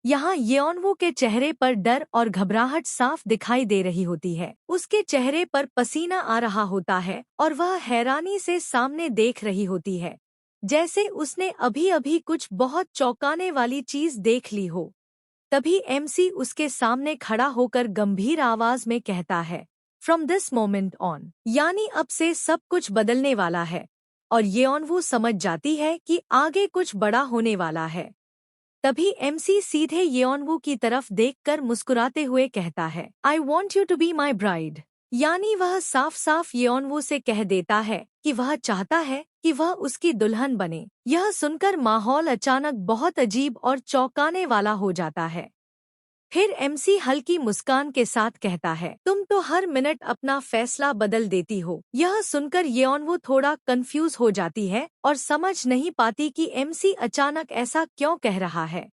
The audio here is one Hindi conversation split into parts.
यहाँ येओनवू के चेहरे पर डर और घबराहट साफ दिखाई दे रही होती है। उसके चेहरे पर पसीना आ रहा होता है और वह हैरानी से सामने देख रही होती है, जैसे उसने अभी अभी कुछ बहुत चौंकाने वाली चीज देख ली हो। तभी एमसी उसके सामने खड़ा होकर गंभीर आवाज में कहता है, फ्रॉम दिस मोमेंट ऑन, यानी अब से सब कुछ बदलने वाला है। और येओनवू समझ जाती है कि आगे कुछ बड़ा होने वाला है। तभी एमसी सीधे येओनवू की तरफ देखकर मुस्कुराते हुए कहता है, I want you to be my bride. यानी वह साफ साफ येओनवू से कह देता है कि वह चाहता है कि वह उसकी दुल्हन बने। यह सुनकर माहौल अचानक बहुत अजीब और चौंकाने वाला हो जाता है। फिर एमसी हल्की मुस्कान के साथ कहता है, तुम तो हर मिनट अपना फैसला बदल देती हो। यह सुनकर येओनवू थोड़ा कंफ्यूज हो जाती है और समझ नहीं पाती कि एमसी अचानक ऐसा क्यों कह रहा है।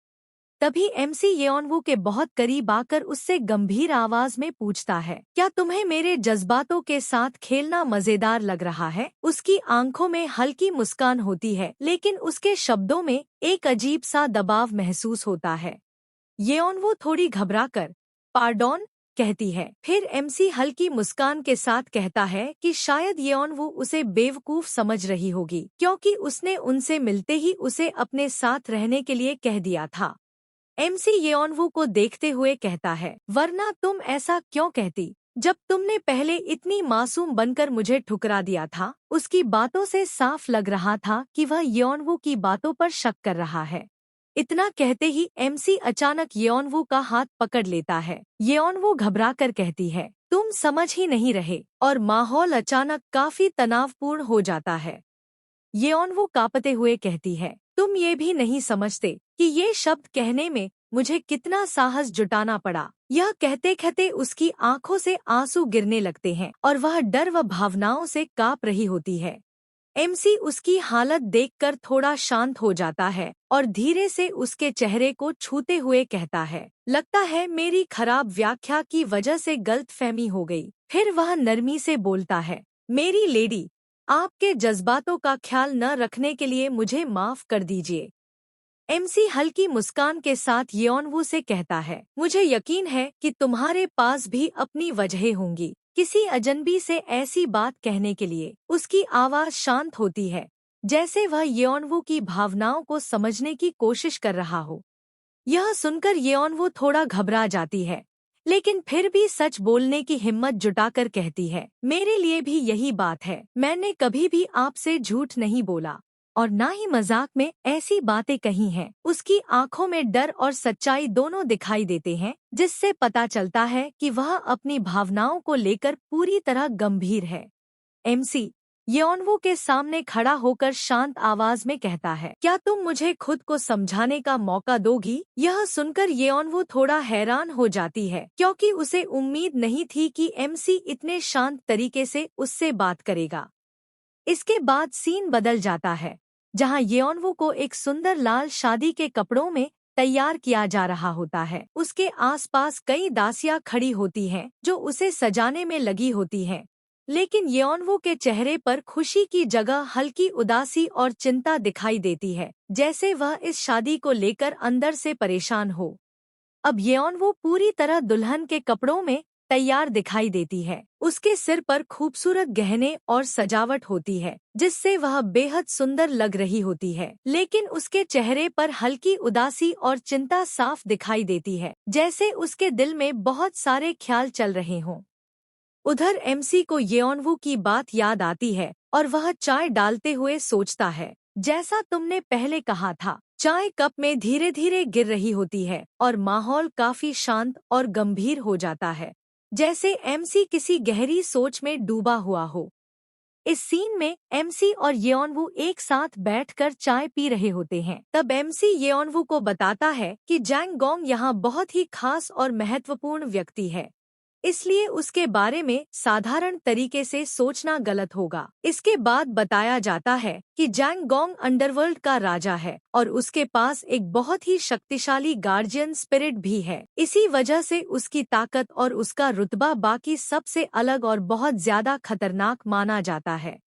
तभी एमसी येओनवू के बहुत करीब आकर उससे गंभीर आवाज में पूछता है, क्या तुम्हें मेरे जज्बातों के साथ खेलना मजेदार लग रहा है? उसकी आंखों में हल्की मुस्कान होती है, लेकिन उसके शब्दों में एक अजीब सा दबाव महसूस होता है। येओनवू थोड़ी घबराकर पार्डॉन कहती है। फिर एमसी हल्की मुस्कान के साथ कहता है कि शायद येओनवू उसे बेवकूफ समझ रही होगी, क्योंकि उसने उनसे मिलते ही उसे अपने साथ रहने के लिए कह दिया था। एमसी येओनवू को देखते हुए कहता है, वरना तुम ऐसा क्यों कहती जब तुमने पहले इतनी मासूम बनकर मुझे ठुकरा दिया था। उसकी बातों से साफ लग रहा था कि वह येओनवू की बातों पर शक कर रहा है। इतना कहते ही एमसी अचानक येओनवू का हाथ पकड़ लेता है। येओनवू घबराकर कहती है, तुम समझ ही नहीं रहे, और माहौल अचानक काफी तनावपूर्ण हो जाता है। येओनवू कांपते हुए कहती है, तुम ये भी नहीं समझते कि ये शब्द कहने में मुझे कितना साहस जुटाना पड़ा। यह कहते कहते उसकी आंखों से आंसू गिरने लगते हैं और वह डर व भावनाओं से कांप रही होती है। एमसी उसकी हालत देखकर थोड़ा शांत हो जाता है और धीरे से उसके चेहरे को छूते हुए कहता है, लगता है मेरी खराब व्याख्या की वजह से गलतफहमी हो गई। फिर वह नरमी से बोलता है, मेरी लेडी, आपके जज्बातों का ख्याल न रखने के लिए मुझे माफ कर दीजिए। एमसी हल्की मुस्कान के साथ येओनवू से कहता है, मुझे यकीन है कि तुम्हारे पास भी अपनी वजहें होंगी किसी अजनबी से ऐसी बात कहने के लिए। उसकी आवाज शांत होती है, जैसे वह येओनवू की भावनाओं को समझने की कोशिश कर रहा हो। यह सुनकर येओनवू थोड़ा घबरा जाती है, लेकिन फिर भी सच बोलने की हिम्मत जुटाकर कहती है, मेरे लिए भी यही बात है। मैंने कभी भी आपसे झूठ नहीं बोला और ना ही मजाक में ऐसी बातें कही हैं। उसकी आंखों में डर और सच्चाई दोनों दिखाई देते हैं, जिससे पता चलता है कि वह अपनी भावनाओं को लेकर पूरी तरह गंभीर है। एमसी येओनवू के सामने खड़ा होकर शांत आवाज में कहता है, क्या तुम मुझे खुद को समझाने का मौका दोगी? यह सुनकर येओनवू थोड़ा हैरान हो जाती है, क्योंकि उसे उम्मीद नहीं थी कि एमसी इतने शांत तरीके से उससे बात करेगा। इसके बाद सीन बदल जाता है, जहां येओनवू को एक सुंदर लाल शादी के कपड़ों में तैयार किया जा रहा होता है। उसके आसपास कई दासियां खड़ी होती हैं, जो उसे सजाने में लगी होती हैं। लेकिन येओनवू के चेहरे पर खुशी की जगह हल्की उदासी और चिंता दिखाई देती है, जैसे वह इस शादी को लेकर अंदर से परेशान हो। अब येओनवू पूरी तरह दुल्हन के कपड़ों में तैयार दिखाई देती है। उसके सिर पर खूबसूरत गहने और सजावट होती है, जिससे वह बेहद सुंदर लग रही होती है। लेकिन उसके चेहरे पर हल्की उदासी और चिंता साफ दिखाई देती है, जैसे उसके दिल में बहुत सारे ख्याल चल रहे हों। उधर एमसी को येओनवू की बात याद आती है और वह चाय डालते हुए सोचता है, जैसा तुमने पहले कहा था। चाय कप में धीरे धीरे गिर रही होती है और माहौल काफी शांत और गंभीर हो जाता है, जैसे एमसी किसी गहरी सोच में डूबा हुआ हो। इस सीन में एमसी और येओनवू एक साथ बैठकर चाय पी रहे होते हैं। तब एमसी येओनवू को बताता है कि जैंग गोंग यहाँ बहुत ही खास और महत्वपूर्ण व्यक्ति है, इसलिए उसके बारे में साधारण तरीके से सोचना गलत होगा। इसके बाद बताया जाता है कि जैंग गोंग अंडरवर्ल्ड का राजा है और उसके पास एक बहुत ही शक्तिशाली गार्जियन स्पिरिट भी है। इसी वजह से उसकी ताकत और उसका रुतबा बाकी सबसे अलग और बहुत ज्यादा खतरनाक माना जाता है।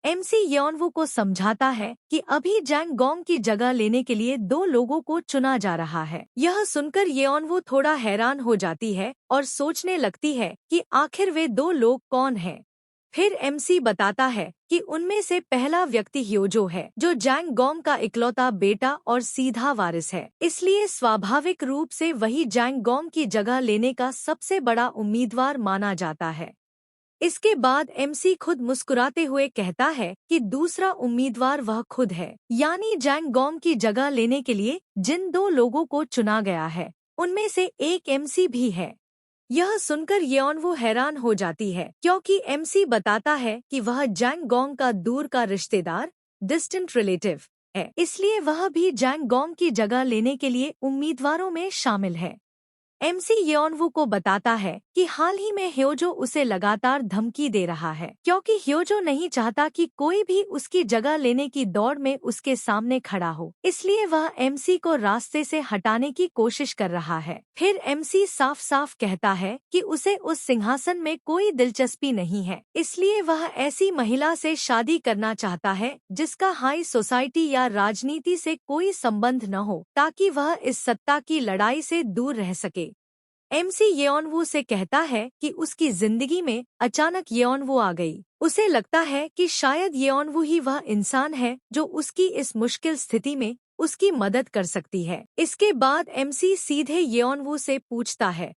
एमसी येओनवू को समझाता है कि अभी जैंग गोंग की जगह लेने के लिए 2 लोगों को चुना जा रहा है। यह सुनकर येओनवू थोड़ा हैरान हो जाती है और सोचने लगती है कि आखिर वे 2 लोग कौन हैं। फिर एमसी बताता है कि उनमें से पहला व्यक्ति ह्योजो है, जो जैंग गोंग का इकलौता बेटा और सीधा वारिस है। इसलिए स्वाभाविक रूप से वही जैंग गोंग की जगह लेने का सबसे बड़ा उम्मीदवार माना जाता है। इसके बाद एमसी खुद मुस्कुराते हुए कहता है कि दूसरा उम्मीदवार वह खुद है, यानी जैंग गोंग की जगह लेने के लिए जिन 2 लोगों को चुना गया है उनमें से एक एमसी भी है। यह सुनकर येओनवू हैरान हो जाती है, क्योंकि एमसी बताता है कि वह जैंग गोंग का दूर का रिश्तेदार, डिस्टेंट रिलेटिव है, इसलिए वह भी जैंग गोंग की जगह लेने के लिए उम्मीदवारों में शामिल है। एमसी येओनवू को बताता है कि हाल ही में ह्योजो उसे लगातार धमकी दे रहा है, क्योंकि ह्योजो नहीं चाहता कि कोई भी उसकी जगह लेने की दौड़ में उसके सामने खड़ा हो, इसलिए वह एमसी को रास्ते से हटाने की कोशिश कर रहा है। फिर एमसी साफ साफ कहता है कि उसे उस सिंहासन में कोई दिलचस्पी नहीं है, इसलिए वह ऐसी महिला से शादी करना चाहता है जिसका हाई सोसाइटी या राजनीति से कोई संबंध न हो, ताकि वह इस सत्ता की लड़ाई से दूर रह सके। एमसी येओनवू से कहता है कि उसकी जिंदगी में अचानक येओनवू आ गई। उसे लगता है कि शायद येओनवू ही वह इंसान है जो उसकी इस मुश्किल स्थिति में उसकी मदद कर सकती है। इसके बाद एमसी सीधे येओनवू से पूछता है,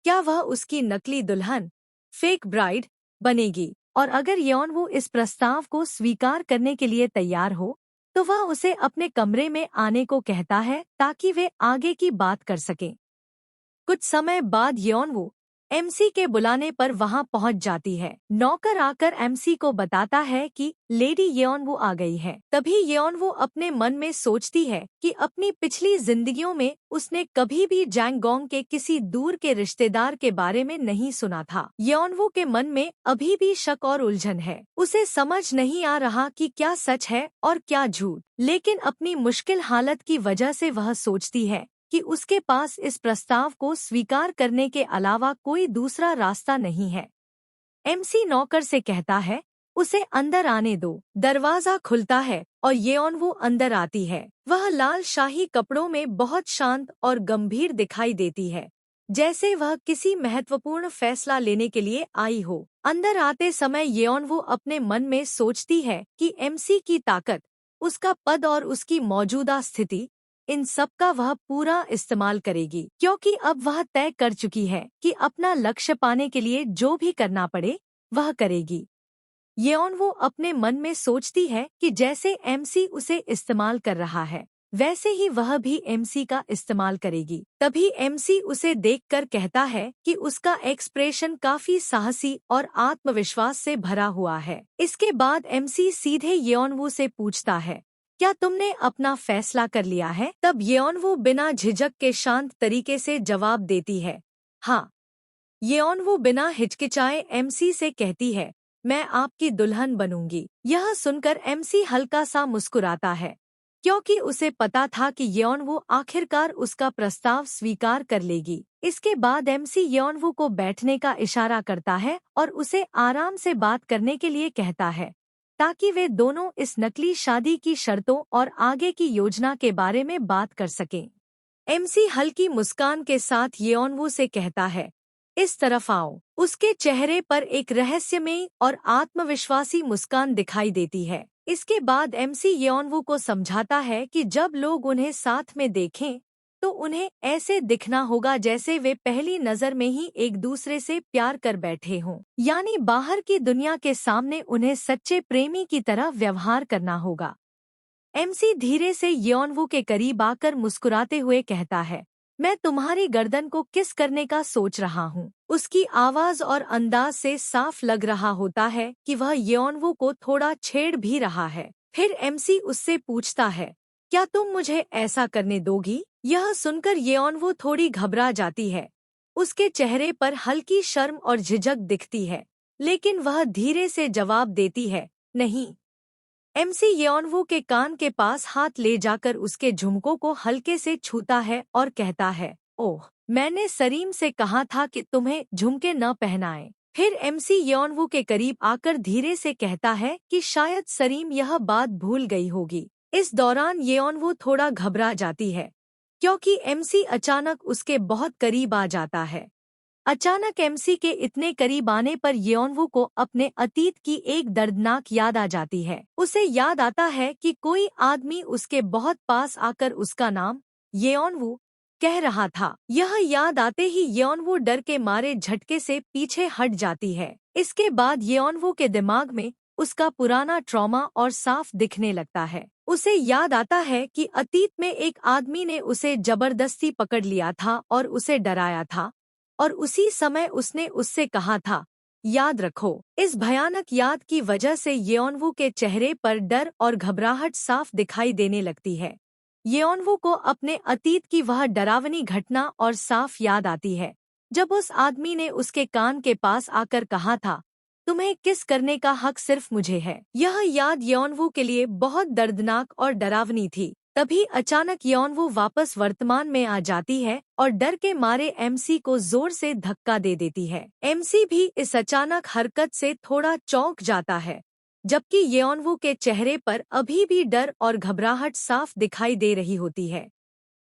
क्या वह उसकी नकली दुल्हन, फेक ब्राइड बनेगी, और अगर येओनवू इस प्रस्ताव को स्वीकार करने के लिए तैयार हो तो वह उसे अपने कमरे में आने को कहता है ताकि वे आगे की बात कर सकें। कुछ समय बाद येओनवू एमसी के बुलाने पर वहां पहुंच जाती है। नौकर आकर एमसी को बताता है कि लेडी येओनवू आ गई है। तभी येओनवू अपने मन में सोचती है कि अपनी पिछली जिंदगियों में उसने कभी भी जैंग गोंग के किसी दूर के रिश्तेदार के बारे में नहीं सुना था। येओनवू के मन में अभी भी शक और उलझन है। उसे समझ नहीं आ रहा कि क्या सच है और क्या झूठ, लेकिन अपनी मुश्किल हालत की वजह से वह सोचती है कि उसके पास इस प्रस्ताव को स्वीकार करने के अलावा कोई दूसरा रास्ता नहीं है। एमसी नौकर से कहता है, उसे अंदर आने दो। दरवाजा खुलता है और येओनवू अंदर आती है। वह लाल शाही कपड़ों में बहुत शांत और गंभीर दिखाई देती है, जैसे वह किसी महत्वपूर्ण फैसला लेने के लिए आई हो। अंदर आते समय येओनवू अपने मन में सोचती है कि एमसी की ताकत, उसका पद और उसकी मौजूदा स्थिति, इन सब का वह पूरा इस्तेमाल करेगी, क्योंकि अब वह तय कर चुकी है कि अपना लक्ष्य पाने के लिए जो भी करना पड़े वह करेगी। येओनवू अपने मन में सोचती है कि जैसे एमसी उसे इस्तेमाल कर रहा है, वैसे ही वह भी एमसी का इस्तेमाल करेगी। तभी एमसी उसे देखकर कहता है कि उसका एक्सप्रेशन काफी साहसी और आत्मविश्वास से भरा हुआ है। इसके बाद एमसी सीधे येओनवू से पूछता है, क्या तुमने अपना फैसला कर लिया है? तब येओनवू बिना झिझक के शांत तरीके से जवाब देती है, हाँ। येओनवू बिना हिचकिचाए एमसी से कहती है, मैं आपकी दुल्हन बनूंगी। यह सुनकर एमसी हल्का सा मुस्कुराता है, क्योंकि उसे पता था कि येओनवू आखिरकार उसका प्रस्ताव स्वीकार कर लेगी। इसके बाद एमसी येओनवू को बैठने का इशारा करता है और उसे आराम से बात करने के लिए कहता है, ताकि वे दोनों इस नकली शादी की शर्तों और आगे की योजना के बारे में बात कर सकें। एमसी हल्की मुस्कान के साथ येओनवू से कहता है, इस तरफ आओ। उसके चेहरे पर एक रहस्यमयी और आत्मविश्वासी मुस्कान दिखाई देती है। इसके बाद एमसी येओनवू को समझाता है कि जब लोग उन्हें साथ में देखें तो उन्हें ऐसे दिखना होगा जैसे वे पहली नजर में ही एक दूसरे से प्यार कर बैठे हों, यानी बाहर की दुनिया के सामने उन्हें सच्चे प्रेमी की तरह व्यवहार करना होगा। एमसी धीरे से येओनवू के करीब आकर मुस्कुराते हुए कहता है, मैं तुम्हारी गर्दन को किस करने का सोच रहा हूँ। उसकी आवाज और अंदाज से साफ लग रहा होता है कि वह येओनवू को थोड़ा छेड़ भी रहा है। फिर एमसी उससे पूछता है, क्या तुम मुझे ऐसा करने दोगी? यह सुनकर येओनवू थोड़ी घबरा जाती है। उसके चेहरे पर हल्की शर्म और झिझक दिखती है, लेकिन वह धीरे से जवाब देती है, नहीं। एमसी येओनवू के कान के पास हाथ ले जाकर उसके झुमकों को हल्के से छूता है और कहता है, ओह, मैंने सरीम से कहा था कि तुम्हें झुमके न पहनाएं। फिर एमसी येओनवू के करीब आकर धीरे से कहता है कि शायद सरीम यह बात भूल गई होगी। इस दौरान येओनवू थोड़ा घबरा जाती है क्योंकि एमसी अचानक उसके बहुत करीब आ जाता है। अचानक एमसी के इतने करीब आने पर येओनवू को अपने अतीत की एक दर्दनाक याद आ जाती है। उसे याद आता है कि कोई आदमी उसके बहुत पास आकर उसका नाम येओनवू कह रहा था। यह याद आते ही येओनवू डर के मारे झटके से पीछे हट जाती है। इसके बाद येओनवू के दिमाग में उसका पुराना ट्रॉमा और साफ दिखने लगता है। उसे याद आता है कि अतीत में एक आदमी ने उसे जबरदस्ती पकड़ लिया था और उसे डराया था, और उसी समय उसने उससे कहा था, याद रखो। इस भयानक याद की वजह से येओनवू के चेहरे पर डर और घबराहट साफ दिखाई देने लगती है। येओनवू को अपने अतीत की वह डरावनी घटना और साफ याद आती है जब उस आदमी ने उसके कान के पास आकर कहा था, तुम्हें किस करने का हक सिर्फ मुझे है। यह याद येओनवू के लिए बहुत दर्दनाक और डरावनी थी। तभी अचानक येओनवू वापस वर्तमान में आ जाती है और डर के मारे एमसी को जोर से धक्का दे देती है। एमसी भी इस अचानक हरकत से थोड़ा चौंक जाता है, जबकि येओनवू के चेहरे पर अभी भी डर और घबराहट साफ दिखाई दे रही होती है।